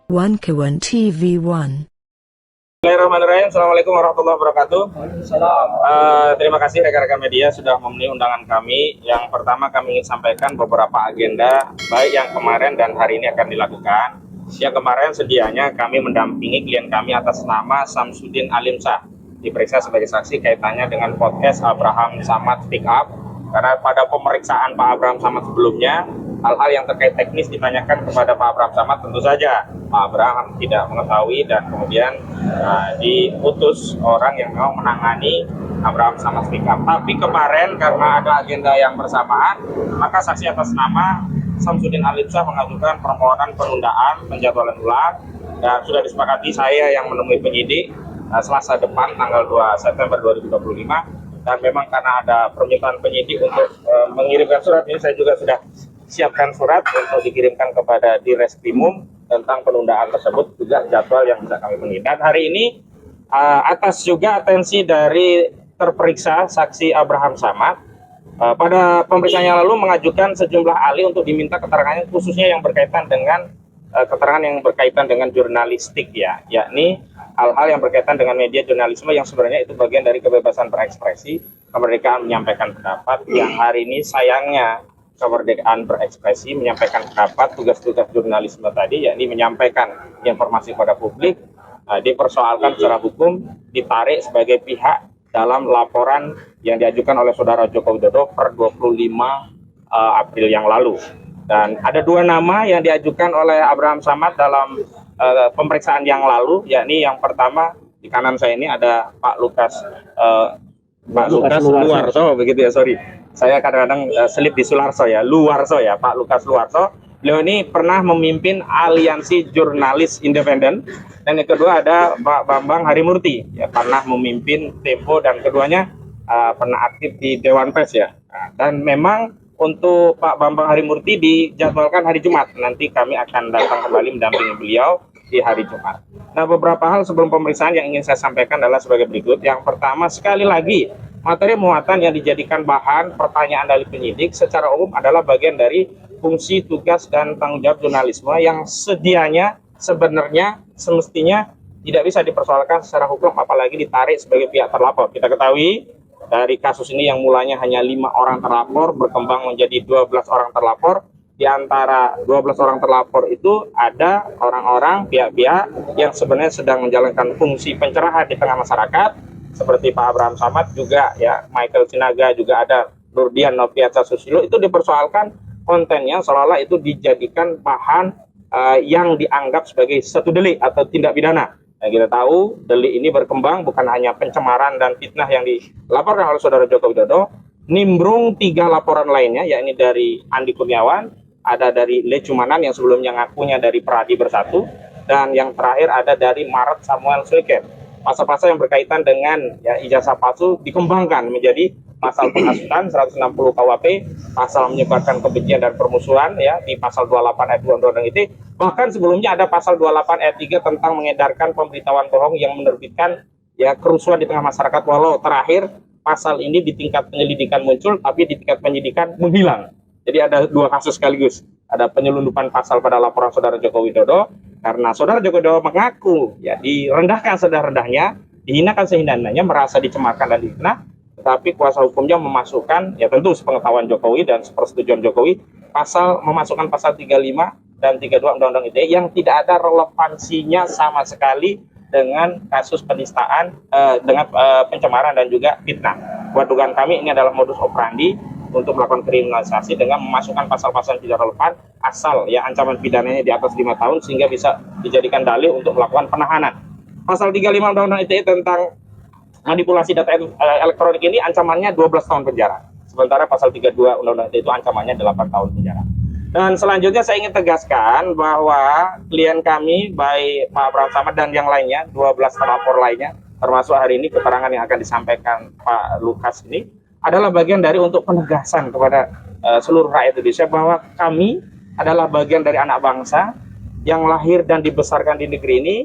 One Kawan TV One. Bismillahirrahmanirrahim. Assalamualaikum warahmatullahi wabarakatuh. Terima kasih rekan-rekan media sudah memenuhi undangan kami. Yang pertama kami ingin sampaikan beberapa agenda baik yang kemarin dan hari ini akan dilakukan. Yang kemarin sedianya kami mendampingi klien kami atas nama Samsudin Alimsyah diperiksa sebagai saksi kaitannya dengan podcast Abraham Samad Speak Up. Karena pada pemeriksaan Pak Abraham Samad sebelumnya, hal-hal yang terkait teknis ditanyakan kepada Pak Abraham Samad, tentu saja Pak Abraham tidak mengetahui dan kemudian diputus orang yang memang menangani Abraham Samad Speak Up. Tapi kemarin karena ada agenda yang bersamaan, maka saksi atas nama Samsudin Alimsyah mengajukan permohonan penundaan penjadwalan ulang dan sudah disepakati saya yang menemui penyidik Selasa depan tanggal 2 September 2025. Dan memang karena ada permintaan penyidik untuk mengirimkan surat ini, saya juga sudah siapkan surat untuk dikirimkan kepada Direskrimum tentang penundaan tersebut, juga jadwal yang bisa kami penuhi. Dan hari ini atas juga atensi dari terperiksa saksi Abraham Samad, pada pemeriksaan yang lalu mengajukan sejumlah ahli untuk diminta keterangannya, khususnya yang berkaitan dengan keterangan yang berkaitan dengan jurnalistik, ya, yakni hal-hal yang berkaitan dengan media jurnalisme yang sebenarnya itu bagian dari kebebasan berekspresi, kemerdekaan menyampaikan pendapat, yang hari ini sayangnya kemerdekaan berekspresi menyampaikan pendapat, tugas-tugas jurnalisme tadi yakni menyampaikan informasi kepada publik dipersoalkan secara hukum, ditarik sebagai pihak dalam laporan yang diajukan oleh saudara Joko Widodo per 25 April yang lalu. Dan ada dua nama yang diajukan oleh Abraham Samad dalam pemeriksaan yang lalu, yakni yang pertama di kanan saya ini ada Pak Lukas Luarso, begitu ya, sorry. Saya kadang-kadang selip di Sularso ya, Luarso ya, Pak Lukas Luarso. Beliau ini pernah memimpin Aliansi Jurnalis Independen. Dan yang kedua ada Pak Bambang Harimurti, ya, pernah memimpin Tempo dan keduanya pernah aktif di Dewan Pers ya. Dan memang untuk Pak Bambang Harimurti dijadwalkan hari Jumat. Nanti kami akan datang kembali mendampingi beliau di hari Jumat. Nah, beberapa hal sebelum pemeriksaan yang ingin saya sampaikan adalah sebagai berikut. Yang pertama, sekali lagi, materi muatan yang dijadikan bahan pertanyaan dari penyidik secara umum adalah bagian dari fungsi, tugas, dan tanggung jawab jurnalisme yang sedianya sebenarnya semestinya tidak bisa dipersoalkan secara hukum, apalagi ditarik sebagai pihak terlapor. Kita ketahui dari kasus ini yang mulanya hanya 5 orang terlapor berkembang menjadi 12 orang terlapor. Di antara 12 orang terlapor itu ada orang-orang, pihak-pihak yang sebenarnya sedang menjalankan fungsi pencerahan di tengah masyarakat, seperti Pak Abraham Samad juga ya, Michael Sinaga juga ada, Nurdian Noviatsa Susilo, itu dipersoalkan kontennya seolah-olah itu dijadikan bahan yang dianggap sebagai satu delik atau tindak pidana. Nah, kita tahu delik ini berkembang bukan hanya pencemaran dan fitnah yang dilaporkan oleh saudara Joko Widodo, nimbrung 3 laporan lainnya, yakni dari Andi Kurniawan, ada dari Lecumanan yang sebelumnya ngakunya dari Pradi Bersatu, dan yang terakhir ada dari Maret Samuel Sweken. Pasal-pasal yang berkaitan dengan ya, ijazah palsu dikembangkan menjadi pasal penghasutan 160 KUHP, pasal menyebarkan kebencian dan permusuhan ya di pasal 28 ayat 2 Undang-Undang ITE. Bahkan sebelumnya ada pasal 28 ayat 3 tentang mengedarkan pemberitahuan bohong yang menerbitkan ya kerusuhan di tengah masyarakat, walau terakhir pasal ini di tingkat penyelidikan muncul tapi di tingkat penyidikan menghilang. Jadi ada 2 kasus sekaligus. Ada penyelundupan pasal pada laporan saudara Joko Widodo karena saudara Joko Widodo mengaku ya direndahkan serendah-rendahnya, dihinakan sehina-hinanya, merasa dicemarkan dan dihina, tetapi kuasa hukumnya memasukkan ya tentu sepengetahuan Jokowi dan sepersetujuan Jokowi memasukkan pasal 35 dan 32 Undang-Undang ITE yang tidak ada relevansinya sama sekali dengan kasus penistaan, dengan pencemaran dan juga fitnah. Buat dugaan kami ini adalah modus operandi untuk melakukan kriminalisasi dengan memasukkan pasal-pasal yang tidak relevan asal ya ancaman pidananya di atas 5 tahun sehingga bisa dijadikan dalil untuk melakukan penahanan. Pasal 35 Undang-Undang ITE tentang manipulasi data elektronik ini ancamannya 12 tahun penjara. Sementara pasal 32 Undang-Undang ITE itu ancamannya 8 tahun penjara. Dan selanjutnya saya ingin tegaskan bahwa klien kami baik Pak Abraham Samad dan yang lainnya, 12 terlapor lainnya, termasuk hari ini keterangan yang akan disampaikan Pak Lukas ini adalah bagian dari untuk penegasan kepada seluruh rakyat Indonesia bahwa kami adalah bagian dari anak bangsa yang lahir dan dibesarkan di negeri ini,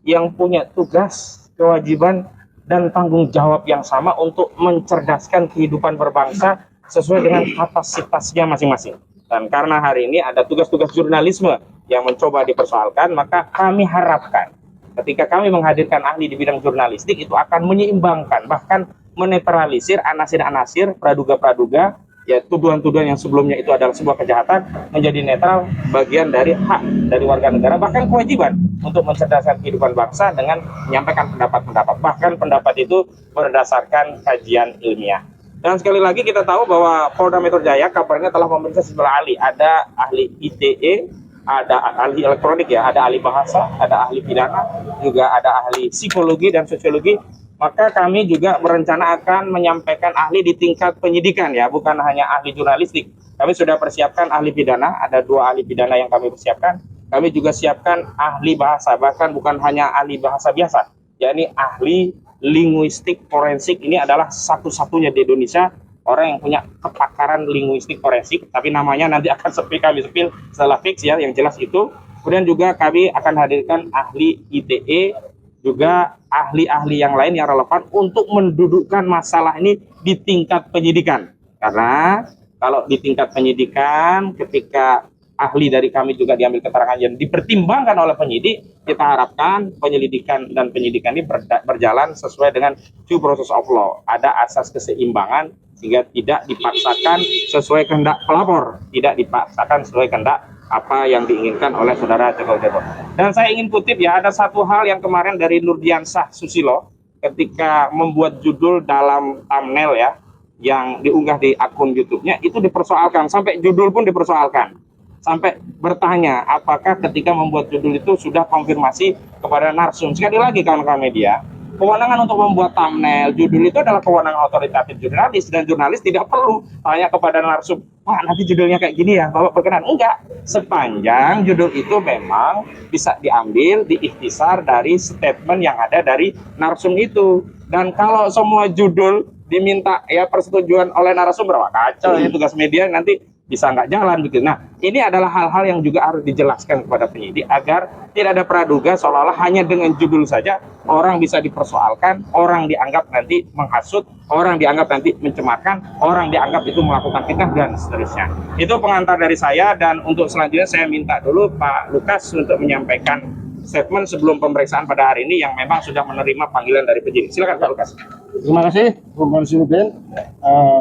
yang punya tugas, kewajiban, dan tanggung jawab yang sama untuk mencerdaskan kehidupan berbangsa sesuai dengan kapasitasnya masing-masing. Dan karena hari ini ada tugas-tugas jurnalisme yang mencoba dipersoalkan, maka kami harapkan ketika kami menghadirkan ahli di bidang jurnalistik itu akan menyeimbangkan, bahkan menetralisir anasir-anasir, praduga-praduga, ya tuduhan-tuduhan yang sebelumnya itu adalah sebuah kejahatan, menjadi netral, bagian dari hak dari warga negara, bahkan kewajiban untuk mencerdaskan kehidupan bangsa dengan menyampaikan pendapat-pendapat, bahkan pendapat itu berdasarkan kajian ilmiah. Dan sekali lagi kita tahu bahwa Polda Metro Jaya kabarnya telah memeriksa sejumlah ahli, ada ahli ITE, ada ahli elektronik ya, ada ahli bahasa, ada ahli pidana, juga ada ahli psikologi dan sosiologi. Maka kami juga berencana akan menyampaikan ahli di tingkat penyidikan ya, bukan hanya ahli jurnalistik. Kami sudah persiapkan ahli pidana, ada 2 ahli pidana yang kami persiapkan. Kami juga siapkan ahli bahasa, bahkan bukan hanya ahli bahasa biasa, yakni ahli linguistik forensik. Ini adalah satu-satunya di Indonesia orang yang punya kepakaran linguistik forensik, tapi namanya nanti akan kami sepil setelah fix ya, yang jelas itu. Kemudian juga kami akan hadirkan ahli ITE, juga ahli-ahli yang lain yang relevan untuk mendudukkan masalah ini di tingkat penyidikan. Karena kalau di tingkat penyidikan, ketika ahli dari kami juga diambil keterangan yang dipertimbangkan oleh penyidik, kita harapkan penyelidikan dan penyidikan ini berjalan sesuai dengan due process of law. Ada asas keseimbangan sehingga tidak dipaksakan sesuai kehendak pelapor, tidak dipaksakan sesuai kehendak apa yang diinginkan oleh saudara Joko Widodo. Dan saya ingin kutip ya, ada satu hal yang kemarin dari Nurdiansah Susilo ketika membuat judul dalam thumbnail ya, yang diunggah di akun YouTube-nya, itu dipersoalkan, sampai judul pun dipersoalkan. Sampai bertanya apakah ketika membuat judul itu sudah konfirmasi kepada narsum. Sekali lagi kawan-kawan media, kewenangan untuk membuat thumbnail judul itu adalah kewenangan otoritatif jurnalis, dan jurnalis tidak perlu tanya kepada narsum, wah nanti judulnya kayak gini ya, Bapak berkenan. Enggak, sepanjang judul itu memang bisa diambil, diikhtisar dari statement yang ada dari narsum itu. Dan kalau semua judul diminta ya persetujuan oleh narasumber, wah kacau ini tugas media, nanti bisa nggak jalan begitu. Nah, ini adalah hal-hal yang juga harus dijelaskan kepada penyidik agar tidak ada praduga seolah-olah hanya dengan judul saja orang bisa dipersoalkan, orang dianggap nanti menghasut, orang dianggap nanti mencemarkan, orang dianggap itu melakukan fitnah dan seterusnya. Itu pengantar dari saya, dan untuk selanjutnya saya minta dulu Pak Lukas untuk menyampaikan statement sebelum pemeriksaan pada hari ini yang memang sudah menerima panggilan dari penyidik. Silakan Pak Lukas. Terima kasih, Bung Konsultan.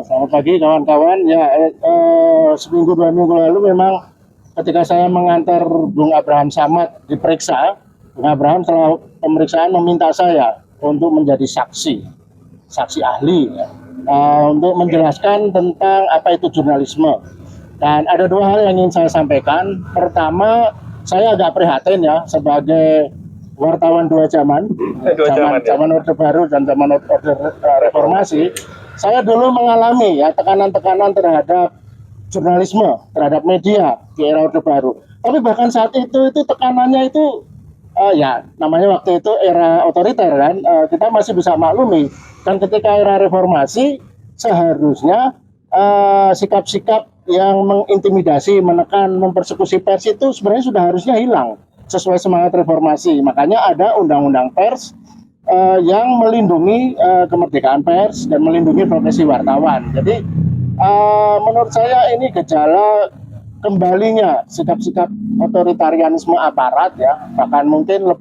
Selamat pagi kawan-kawan. Ya, seminggu 2 minggu lalu memang ketika saya mengantar Bung Abraham Samad diperiksa, Bung Abraham setelah pemeriksaan meminta saya untuk menjadi saksi ahli ya, untuk menjelaskan tentang apa itu jurnalisme. Dan ada 2 hal yang ingin saya sampaikan. Pertama, saya agak prihatin ya sebagai wartawan 2 zaman, zaman Orde Baru dan zaman Orde Reformasi. Saya dulu mengalami ya tekanan-tekanan terhadap jurnalisme, terhadap media di era Orde Baru. Tapi bahkan saat itu tekanannya itu ya namanya waktu itu era otoriter kan, kita masih bisa maklumi. Dan ketika era reformasi seharusnya sikap-sikap yang mengintimidasi, menekan, mempersekusi pers itu sebenarnya sudah harusnya hilang sesuai semangat reformasi. Makanya ada undang-undang pers yang melindungi kemerdekaan pers dan melindungi profesi wartawan. Jadi menurut saya ini gejala kembalinya sikap-sikap otoritarianisme aparat ya, bahkan mungkin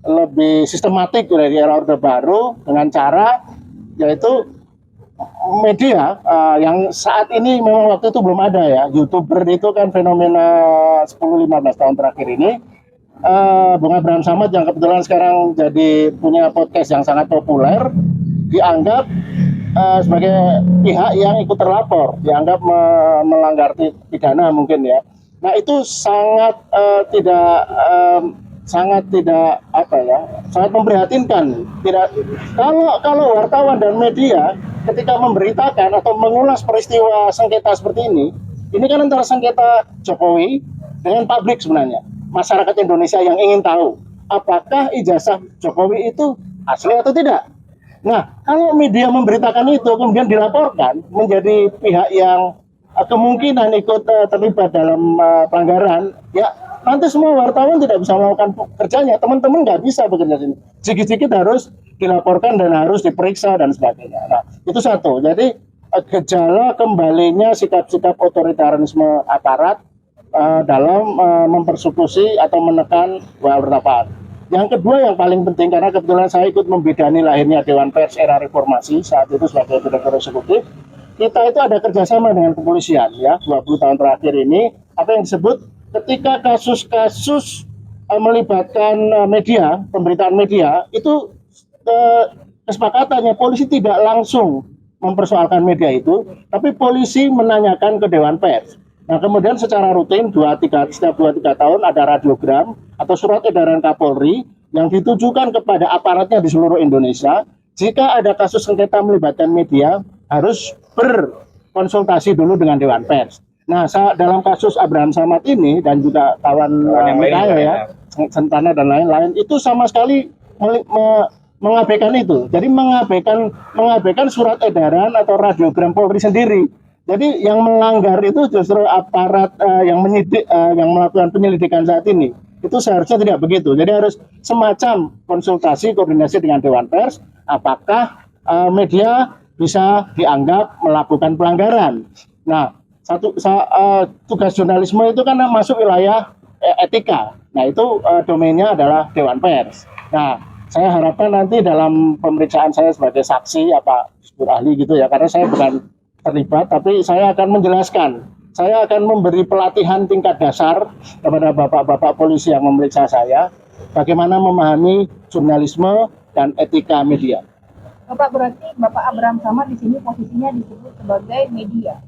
lebih sistematik dari era Orde Baru dengan cara yaitu media yang saat ini memang waktu itu belum ada ya. YouTuber itu kan fenomena 10-15 tahun terakhir ini. Bung Abraham Samad yang kebetulan sekarang jadi punya podcast yang sangat populer dianggap sebagai pihak yang ikut terlapor, dianggap melanggar pidana mungkin ya. Nah itu sangat tidak apa ya, sangat memprihatinkan. Kalau wartawan dan media ketika memberitakan atau mengulas peristiwa sengketa seperti ini kan antara sengketa Jokowi dengan publik sebenarnya, masyarakat Indonesia yang ingin tahu apakah ijazah Jokowi itu asli atau tidak. Nah, kalau media memberitakan itu kemudian dilaporkan menjadi pihak yang kemungkinan ikut terlibat dalam pelanggaran, ya nanti semua wartawan tidak bisa melakukan kerjanya, teman-teman nggak bisa bekerja sini. Sedikit-sedikit harus dilaporkan dan harus diperiksa dan sebagainya. Nah, itu satu. Jadi gejala kembalinya sikap-sikap otoritarianisme aparat dalam mempersekusi atau menekan wartawan. Yang kedua yang paling penting, karena kebetulan saya ikut membidani lahirnya Dewan Pers era Reformasi saat itu sebagai Direktur Eksekutif, kita itu ada kerjasama dengan kepolisian ya 20 tahun terakhir ini, apa yang disebut ketika kasus-kasus melibatkan media, pemberitaan media, itu kesepakatannya polisi tidak langsung mempersoalkan media itu, tapi polisi menanyakan ke Dewan Pers. Nah kemudian secara rutin setiap 2-3 tahun ada radiogram atau surat edaran Kapolri yang ditujukan kepada aparatnya di seluruh Indonesia. Jika ada kasus sengketa melibatkan media, harus berkonsultasi dulu dengan Dewan Pers. Nah dalam kasus Abraham Samad ini dan juga kawan yang lain ya, Sentana dan lain-lain, itu sama sekali mengabaikan itu. Jadi mengabaikan surat edaran atau radiogram Polri sendiri. Jadi yang melanggar itu justru aparat yang menyidik, yang melakukan penyelidikan saat ini. Itu seharusnya tidak begitu. Jadi harus semacam konsultasi, koordinasi dengan Dewan Pers, apakah media bisa dianggap melakukan pelanggaran. Nah, tugas jurnalisme itu kan masuk wilayah etika. Nah, itu domainnya adalah Dewan Pers. Nah, saya harapkan nanti dalam pemeriksaan saya sebagai saksi, ahli gitu ya, karena saya bukan terlibat, tapi saya akan menjelaskan. Saya akan memberi pelatihan tingkat dasar kepada bapak-bapak polisi yang memeriksa saya, bagaimana memahami jurnalisme dan etika media. Bapak, berarti Bapak Abraham Samad di sini posisinya disebut sebagai media,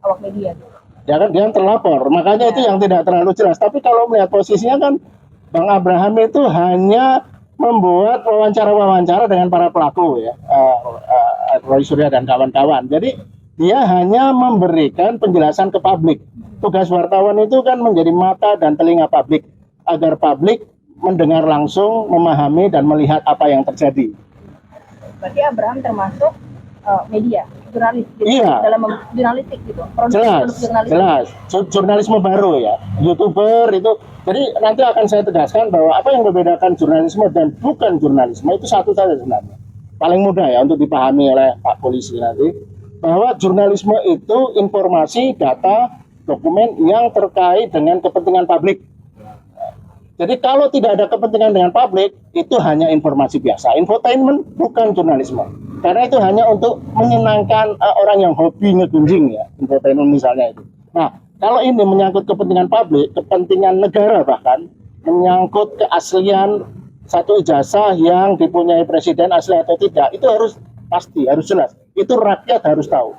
awak media. Ya kan, dia terlapor, makanya itu yang tidak terlalu jelas. Tapi kalau melihat posisinya kan, Bang Abraham itu hanya membuat wawancara-wawancara dengan para pelaku ya, Roy Surya dan kawan-kawan. Jadi dia hanya memberikan penjelasan ke publik. Tugas wartawan itu kan menjadi mata dan telinga publik, agar publik mendengar langsung, memahami dan melihat apa yang terjadi. Berarti Abraham termasuk media, jurnalis gitu, iya. Dalam jurnalistik gitu. Jelas. Jurnalisme baru ya, YouTuber itu. Jadi nanti akan saya tegaskan bahwa apa yang membedakan jurnalisme dan bukan jurnalisme itu satu saja sebenarnya. Paling mudah ya untuk dipahami oleh Pak Polisi nanti, bahwa jurnalisme itu informasi, data, dokumen yang terkait dengan kepentingan publik. Jadi kalau tidak ada kepentingan dengan publik, itu hanya informasi biasa. Infotainment bukan jurnalisme. Karena itu hanya untuk menyenangkan orang yang hobi ngegunjing ya, infotainment misalnya itu. Nah, kalau ini menyangkut kepentingan publik, kepentingan negara bahkan, menyangkut keaslian satu ijazah yang dipunyai presiden asli atau tidak, itu harus pasti, harus jelas. Itu rakyat harus tahu.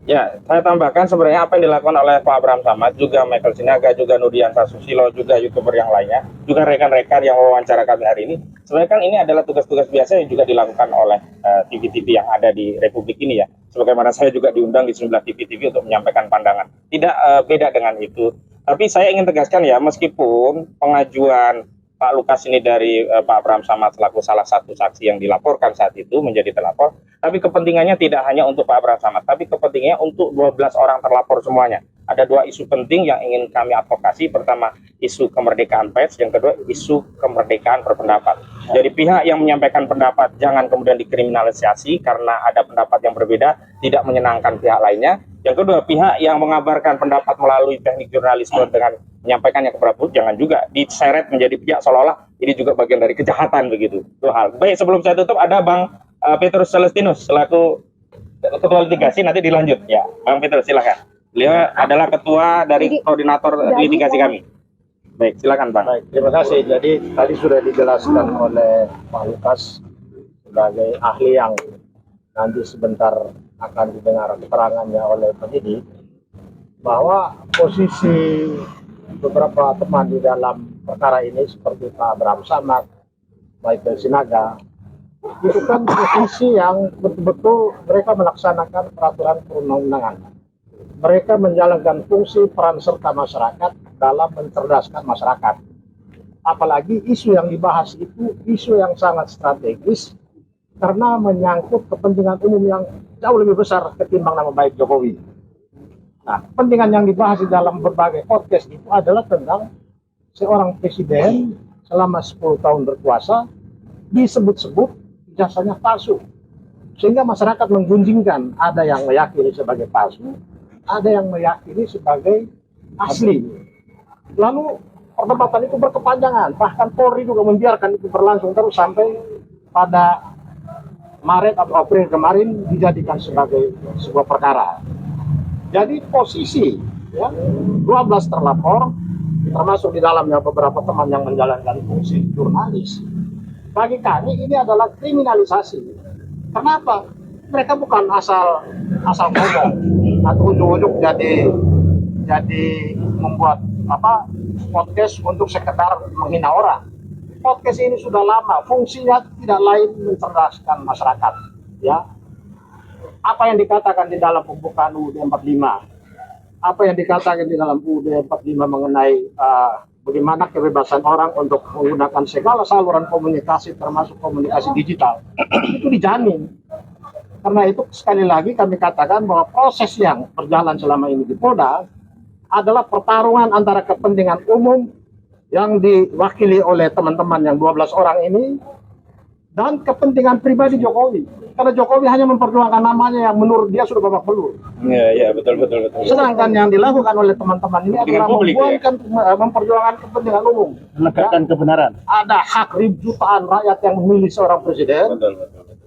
Ya, saya tambahkan sebenarnya apa yang dilakukan oleh Pak Abraham Samad, juga Michael Sinaga, juga Nudiansa Susilo, juga YouTuber yang lainnya, juga rekan-rekan yang wawancara kami hari ini. Sebenarnya kan ini adalah tugas-tugas biasa yang juga dilakukan oleh TV-TV yang ada di Republik ini ya. Sebagaimana saya juga diundang di sejumlah TV-TV untuk menyampaikan pandangan. Tidak beda dengan itu. Tapi saya ingin tegaskan ya, meskipun pengajuan Pak Lukas ini dari Pak Abraham Samad selaku salah satu saksi yang dilaporkan saat itu menjadi terlapor, tapi kepentingannya tidak hanya untuk Pak Abraham Samad, tapi kepentingannya untuk 12 orang terlapor semuanya. Ada dua isu penting yang ingin kami advokasi. Pertama, isu kemerdekaan pers, yang kedua isu kemerdekaan berpendapat. Jadi pihak yang menyampaikan pendapat jangan kemudian dikriminalisasi karena ada pendapat yang berbeda, tidak menyenangkan pihak lainnya. Yang kedua, pihak yang mengabarkan pendapat melalui teknik jurnalisme dengan menyampaikannya kepada publik jangan juga diseret menjadi pihak seolah-olah ini juga bagian dari kejahatan begitu. Itu hal. Baik, sebelum saya tutup ada Bang Petrus Celestinus selaku ketua litigasi, nanti dilanjut ya. Bang Petrus silakan. Beliau adalah ketua dari koordinator litigasi kami. Baik, silakan Bang. Baik, terima kasih. Jadi tadi sudah dijelaskan oleh Pak Lukas sebagai ahli yang nanti sebentar akan didengar keterangannya oleh penyidik, bahwa posisi beberapa teman di dalam perkara ini seperti Pak Abraham Samad, Michael Sinaga, itu kan posisi yang betul-betul mereka melaksanakan peraturan perundang-undangan. Mereka menjalankan fungsi peran serta masyarakat dalam mencerdaskan masyarakat. Apalagi isu yang dibahas itu isu yang sangat strategis karena menyangkut kepentingan umum yang jauh lebih besar ketimbang nama baik Jokowi. Nah, kepentingan yang dibahas di dalam berbagai podcast itu adalah tentang seorang presiden selama 10 tahun berkuasa disebut-sebut ijazahnya palsu. Sehingga masyarakat menggunjingkan, ada yang meyakini sebagai palsu, ada yang meyakini sebagai asli. Lalu perdebatan itu berkepanjangan, bahkan Polri juga membiarkan itu berlangsung terus sampai pada Maret atau April kemarin dijadikan sebagai sebuah perkara. Jadi posisi ya, 12 terlapor, termasuk di dalamnya beberapa teman yang menjalankan fungsi jurnalis. Bagi kami ini adalah kriminalisasi. Kenapa? Mereka bukan asal ngomong atau ujuk-ujuk jadi membuat podcast untuk sekedar menghina orang. Podcast ini sudah lama, fungsinya tidak lain mencerdaskan masyarakat. Ya, apa yang dikatakan di dalam pembukaan UUD 45, apa yang dikatakan di dalam UUD 45 mengenai bagaimana kebebasan orang untuk menggunakan segala saluran komunikasi termasuk komunikasi digital itu dijamin. Karena itu sekali lagi kami katakan bahwa proses yang berjalan selama ini di Polda adalah pertarungan antara kepentingan umum yang diwakili oleh teman-teman yang 12 orang ini dan kepentingan pribadi Jokowi. Karena Jokowi hanya memperjuangkan namanya yang menurut dia sudah babak belur. Iya, betul. Sedangkan yang dilakukan oleh teman-teman ini adalah memperjuangkan kepentingan umum. Menegakkan kebenaran. Ada hak jutaan rakyat yang memilih seorang presiden. Betul.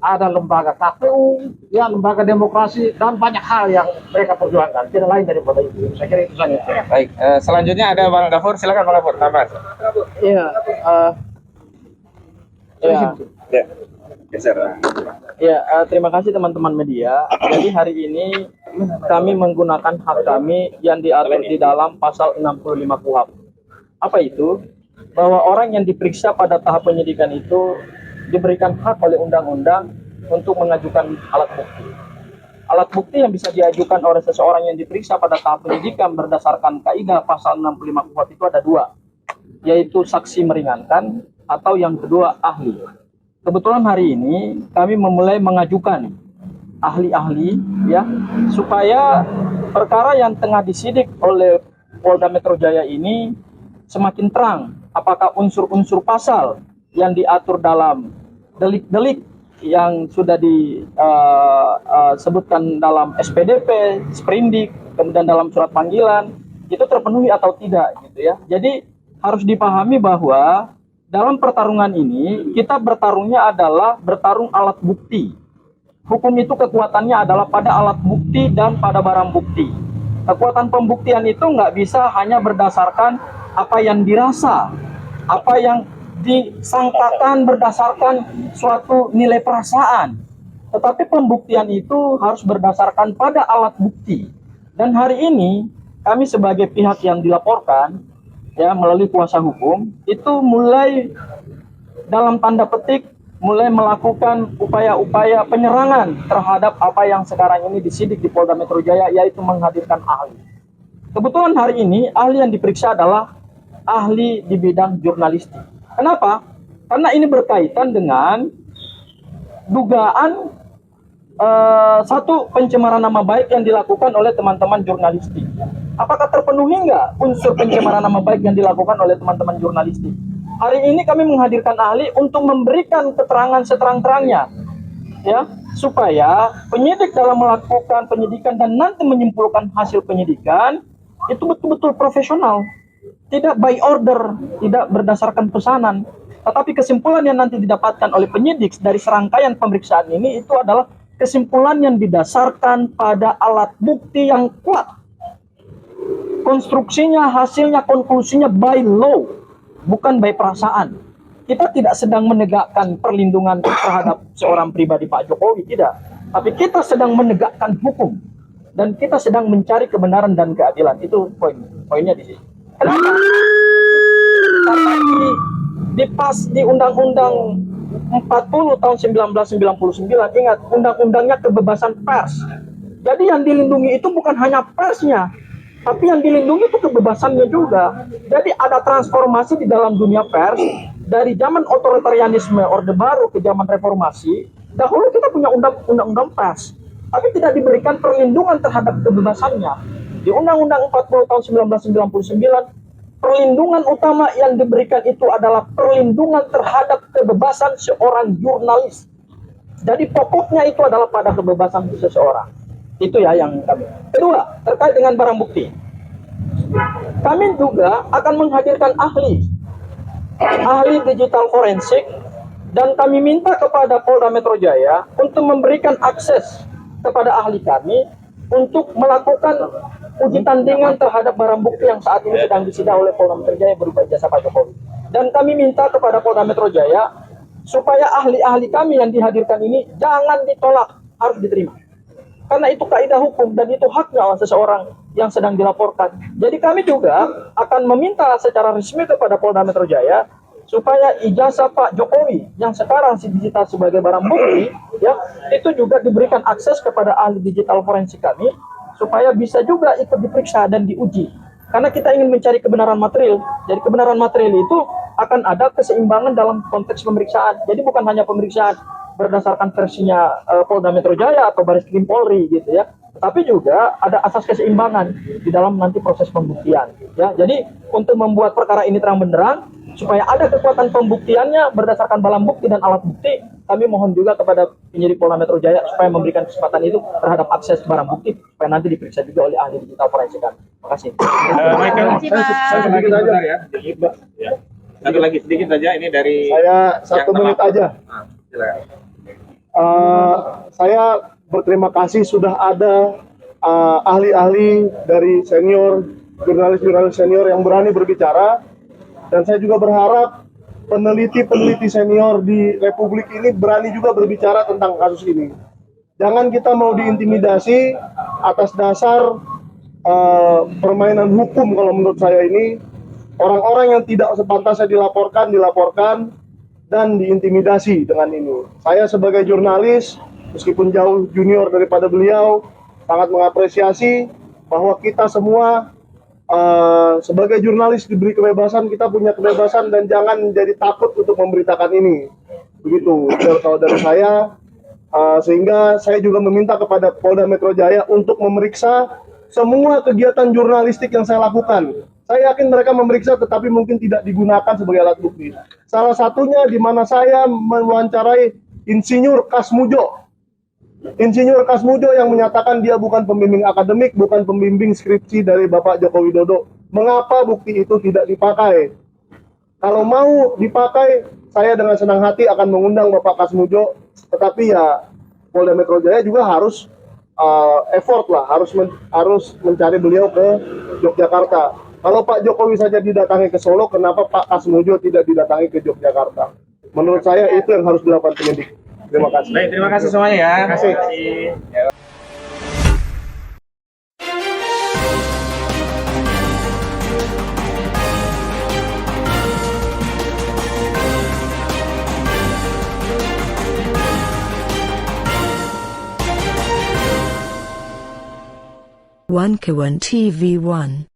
Ada lembaga KPU, ya lembaga demokrasi, dan banyak hal yang mereka perjuangkan. Tidak lain daripada itu. Saya kira itu saja. Baik, selanjutnya ada Bang Gafur. Silakan Bang Gafur. Iya, ya, Geser. terima kasih teman-teman media. Jadi hari ini kami menggunakan hak kami yang diatur di dalam pasal 65 KUHP. Apa itu? Bahwa orang yang diperiksa pada tahap penyidikan itu diberikan hak oleh undang-undang untuk mengajukan alat bukti. Alat bukti yang bisa diajukan oleh seseorang yang diperiksa pada tahap penyidikan berdasarkan kaidah pasal 65 KUHP itu ada dua, yaitu saksi meringankan atau yang kedua ahli. Kebetulan hari ini kami memulai mengajukan ahli-ahli ya supaya perkara yang tengah disidik oleh Polda Metro Jaya ini semakin terang apakah unsur-unsur pasal yang diatur dalam delik-delik yang sudah disebutkan dalam SPDP, Sprindik, kemudian dalam surat panggilan itu terpenuhi atau tidak gitu ya. Jadi harus dipahami bahwa dalam pertarungan ini kita bertarungnya adalah bertarung alat bukti. Hukum itu kekuatannya adalah pada alat bukti dan pada barang bukti. Kekuatan pembuktian itu nggak bisa hanya berdasarkan apa yang dirasa, apa yang disangkakan berdasarkan suatu nilai perasaan. Tetapi pembuktian itu harus berdasarkan pada alat bukti. Dan hari ini kami sebagai pihak yang dilaporkan ya melalui kuasa hukum itu mulai dalam tanda petik mulai melakukan upaya-upaya penyerangan terhadap apa yang sekarang ini disidik di Polda Metro Jaya, yaitu menghadirkan ahli. Kebetulan hari ini ahli yang diperiksa adalah ahli di bidang jurnalistik. Kenapa? Karena ini berkaitan dengan dugaan satu pencemaran nama baik yang dilakukan oleh teman-teman jurnalistik. Apakah terpenuhi nggak unsur pencemaran nama baik yang dilakukan oleh teman-teman jurnalistik? Hari ini kami menghadirkan ahli untuk memberikan keterangan seterang-terangnya, ya, supaya penyidik dalam melakukan penyidikan dan nanti menyimpulkan hasil penyidikan itu betul-betul profesional. Tidak by order, tidak berdasarkan pesanan, tetapi kesimpulan yang nanti didapatkan oleh penyidik dari serangkaian pemeriksaan ini itu adalah kesimpulan yang didasarkan pada alat bukti yang kuat. Konstruksinya, hasilnya, konklusinya by law, bukan by perasaan. Kita tidak sedang menegakkan perlindungan terhadap seorang pribadi Pak Jokowi, tidak. Tapi kita sedang menegakkan hukum. Dan kita sedang mencari kebenaran dan keadilan. Itu poinnya di sini. Kenapa? Karena di Undang-Undang 40 tahun 1999, ingat, undang-undangnya kebebasan pers. Jadi yang dilindungi itu bukan hanya persnya, tapi yang dilindungi itu kebebasannya juga. Jadi ada transformasi di dalam dunia pers, dari zaman otoritarianisme Orde Baru ke zaman reformasi. Dahulu kita punya undang-undang pers, tapi tidak diberikan perlindungan terhadap kebebasannya. Di Undang-Undang 40 tahun 1999, perlindungan utama yang diberikan itu adalah perlindungan terhadap kebebasan seorang jurnalis. Jadi pokoknya itu adalah pada kebebasan seseorang. Itu ya yang kami. Kedua, terkait dengan barang bukti. kami juga akan menghadirkan ahli digital forensik, dan kami minta kepada Polda Metro Jaya untuk memberikan akses kepada ahli kami untuk melakukan uji tandingan terhadap barang bukti yang saat ini sedang disita oleh Polda Metro Jaya berupa ijazah Pak Jokowi. Dan kami minta kepada Polda Metro Jaya supaya ahli-ahli kami yang dihadirkan ini jangan ditolak, harus diterima. Karena itu kaidah hukum dan itu haknya seseorang yang sedang dilaporkan. Jadi kami juga akan meminta secara resmi kepada Polda Metro Jaya supaya ijazah Pak Jokowi yang sekarang disita sebagai barang bukti, ya, itu juga diberikan akses kepada ahli digital forensik kami supaya bisa juga ikut diperiksa dan diuji. Karena kita ingin mencari kebenaran material. Jadi kebenaran material itu akan ada keseimbangan dalam konteks pemeriksaan. Jadi bukan hanya pemeriksaan berdasarkan versinya Polda Metro Jaya atau Bareskrim Polri gitu ya, tapi juga ada asas keseimbangan di dalam nanti proses pembuktian. Ya, jadi untuk membuat perkara ini terang benderang, supaya ada kekuatan pembuktiannya berdasarkan barang bukti dan alat bukti, kami mohon juga kepada penyidik Polda Metro Jaya supaya memberikan kesempatan itu terhadap akses barang bukti supaya nanti diperiksa juga oleh ahli digital forensik. Terima kasih. Michael, Saya sedikit aja. Ya. Satu lagi sedikit saja ini dari Saya 1 menit aja. Silakan. Saya berterima kasih sudah ada ahli-ahli dari senior, jurnalis-jurnalis senior yang berani berbicara, dan saya juga berharap peneliti-peneliti senior di Republik ini berani juga berbicara tentang kasus ini. Jangan kita mau diintimidasi atas dasar permainan hukum. Kalau menurut saya ini orang-orang yang tidak sepantasnya dilaporkan dan diintimidasi dengan ini. Saya sebagai jurnalis, meskipun jauh junior daripada beliau, sangat mengapresiasi bahwa kita semua sebagai jurnalis diberi kebebasan, kita punya kebebasan dan jangan menjadi takut untuk memberitakan ini. Begitu kalau dari saya, sehingga saya juga meminta kepada Polda Metro Jaya untuk memeriksa semua kegiatan jurnalistik yang saya lakukan. Saya yakin mereka memeriksa tetapi mungkin tidak digunakan sebagai alat bukti. Salah satunya di mana saya mewawancarai Insinyur Kasmujo. Insinyur Kasmujo yang menyatakan dia bukan pembimbing akademik, bukan pembimbing skripsi dari Bapak Joko Widodo. Mengapa bukti itu tidak dipakai? Kalau mau dipakai, saya dengan senang hati akan mengundang Bapak Kasmujo. Tetapi ya Polda Metro Jaya juga harus effort lah, harus mencari beliau ke Yogyakarta. Kalau Pak Jokowi saja didatangi ke Solo, kenapa Pak Kasmujo tidak didatangi ke Yogyakarta? Menurut saya itu yang harus dilakukan penyidik. Terima kasih. Baik, terima kasih semuanya ya. Terima kasih. Ya. One Kawan TV 1